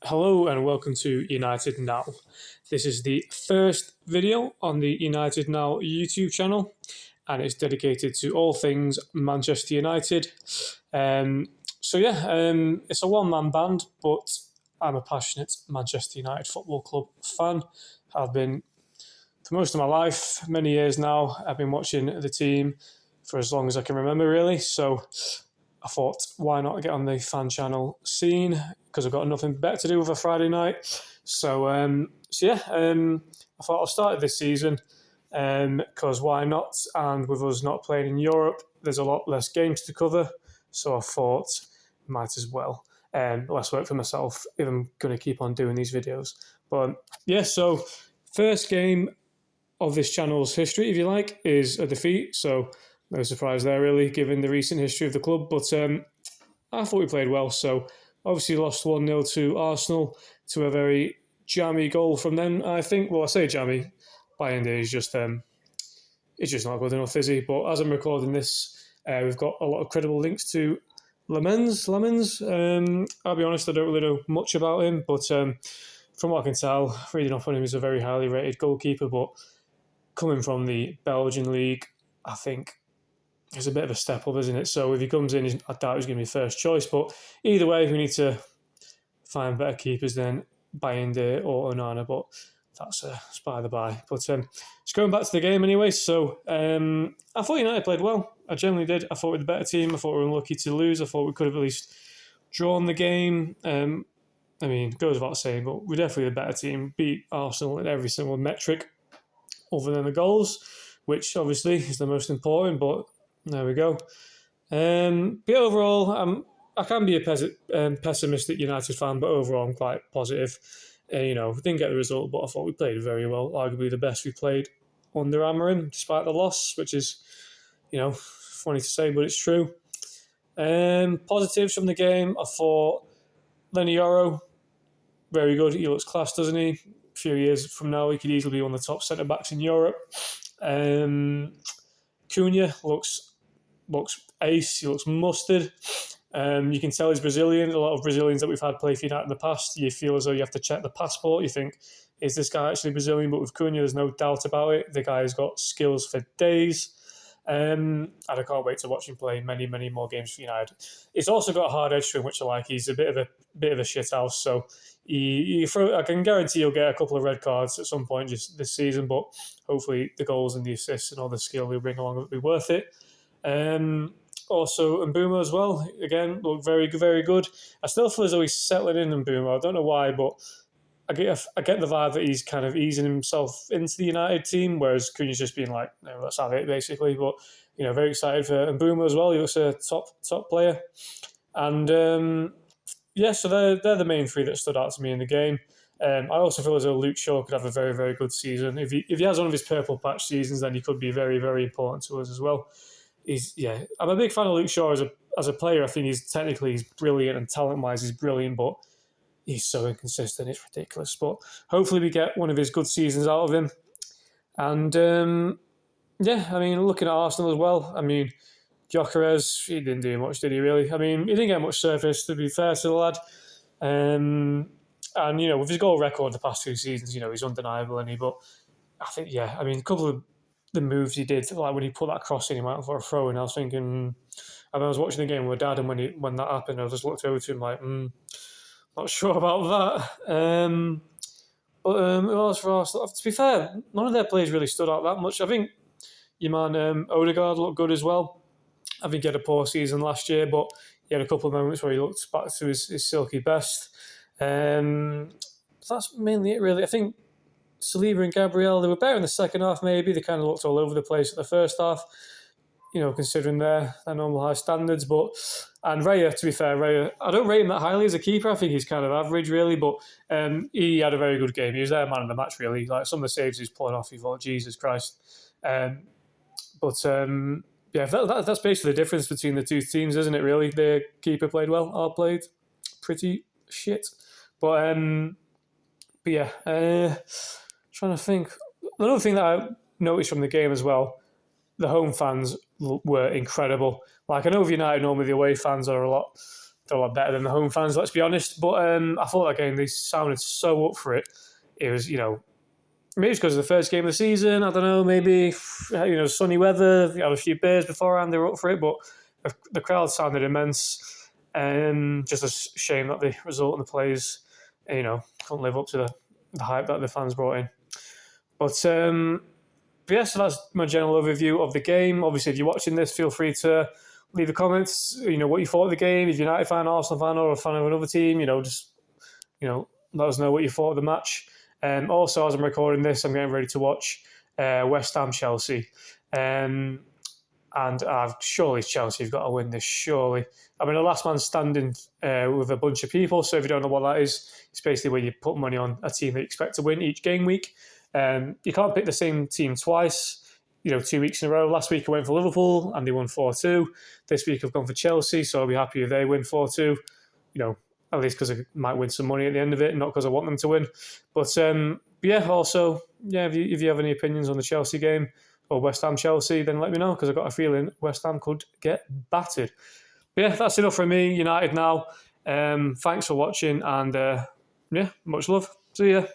Hello and welcome to United Now. This is the first video on the United Now YouTube channel and it's dedicated to all things Manchester United. It's a one-man band, but I'm a passionate Manchester United Football Club fan. I've been, for most of my life, many years now, I've been watching the team for as long as I can remember, really. So I thought, why not get on the fan channel scene? Because I've got nothing better to do with a Friday night. I thought I'll start this season because why not? And with us not playing in Europe, there's a lot less games to cover. So I thought, might as well. Less work for myself if I'm going to keep on doing these videos. So first game of this channel's history, if you like, is a defeat. So no surprise there, really, given the recent history of the club. But I thought we played well. So obviously lost 1-0 to Arsenal to a very jammy goal from them, I think. Well, I say jammy. Bayern is just it's just not good enough, is he? But as I'm recording this, we've got a lot of credible links to Lemens. I'll be honest, I don't really know much about him, but from what I can tell, reading up on him, he's a very highly rated goalkeeper. But coming from the Belgian league, I think it's a bit of a step up, isn't it? So if he comes in, I doubt he's going to be first choice. But either way, we need to find better keepers than Bayende or Onana. But that's by the by. But just going back to the game anyway. So I thought United played well. I generally did. I thought we were the better team. I thought we were unlucky to lose. I thought we could have at least drawn the game. It goes without saying, but we're definitely the better team. Beat Arsenal in every single metric other than the goals, which obviously is the most important. But there we go. But overall, I can be a pessimistic United fan, but overall I'm quite positive. We didn't get the result, but I thought we played very well. Arguably the best we played under Amorim, despite the loss, which is, funny to say, but it's true. Positives from the game, I thought Lenny Yoro, very good. He looks class, doesn't he? A few years from now, he could easily be one of the top centre-backs in Europe. Cunha looks ace. He looks mustard. You can tell he's Brazilian. A lot of Brazilians that we've had play for United in the past, you feel as though you have to check the passport. You think, is this guy actually Brazilian? But with Cunha, there's no doubt about it. The guy's got skills for days. And I can't wait to watch him play many, many more games for United. He's also got a hard edge to him, which I like. He's a bit of a shithouse. So I can guarantee he'll get a couple of red cards at some point just this season. But hopefully the goals and the assists and all the skill he'll bring along will be worth it. Also, Mbeumo as well, again, looked very, very good. I still feel as though he's settling in Mbeumo. I don't know why, but I get the vibe that he's kind of easing himself into the United team, whereas Cunha's just being like, no, let's have it, basically. But, very excited for Mbeumo as well. He looks a top player. And, so they're the main three that stood out to me in the game. I also feel as though Luke Shaw could have a very, very good season. If he has one of his purple patch seasons, then he could be very, very important to us as well. I'm a big fan of Luke Shaw as a player. I think he's brilliant, and talent-wise he's brilliant, but he's so inconsistent, it's ridiculous. But hopefully we get one of his good seasons out of him. And looking at Arsenal as well, Gyökeres, he didn't do much, did he really? He didn't get much surface, to be fair to the lad. With his goal record the past 2 seasons, he's undeniable, isn't he? But I think, a couple of the moves he did, like when he put that cross in, he went for a throw, and I was thinking, I was watching the game with Dad, and when that happened, I just looked over to him like, not sure about that. For Arsenal, to be fair, none of their players really stood out that much. I think your man Odegaard looked good as well. I think he had a poor season last year, but he had a couple of moments where he looked back to his silky best. That's mainly it, really. I think Saliba and Gabriel, they were better in the second half, maybe. They kind of looked all over the place at the first half, considering their normal high standards. And Raya, to be fair, I don't rate him that highly as a keeper. I think he's kind of average, really, but he had a very good game. He was their man of the match, really. Like, some of the saves he's pulling off, you thought, Jesus Christ. That's basically the difference between the two teams, isn't it, really? The keeper played well, our played pretty shit. Trying to think. Another thing that I noticed from the game as well, the home fans were incredible. Like, I know with United, normally the away fans are a lot they're a lot better than the home fans, let's be honest. But I thought that game, they sounded so up for it. It was, maybe it's because of the first game of the season. I don't know, maybe, sunny weather. You had a few beers beforehand, they were up for it. But the crowd sounded immense. Just a shame that the result and the players, couldn't live up to the hype that the fans brought in. But so that's my general overview of the game. Obviously, if you're watching this, feel free to leave the comments. What you thought of the game. If you're a United fan, Arsenal fan, or a fan of another team, just let us know what you thought of the match. Also, as I'm recording this, I'm getting ready to watch West Ham Chelsea. And surely Chelsea have got to win this, surely. I mean, the last man standing with a bunch of people, so if you don't know what that is, it's basically where you put money on a team that you expect to win each game week. You can't pick the same team twice, 2 weeks in a row. Last week I went for Liverpool and they won 4-2. This week I've gone for Chelsea, so I'll be happy if they win 4-2, at least because I might win some money at the end of it, not because I want them to win. But if you have any opinions on the Chelsea game or West Ham Chelsea, then let me know, because I've got a feeling West Ham could get battered. But that's enough from me. United now. Thanks for watching, and much love. See ya.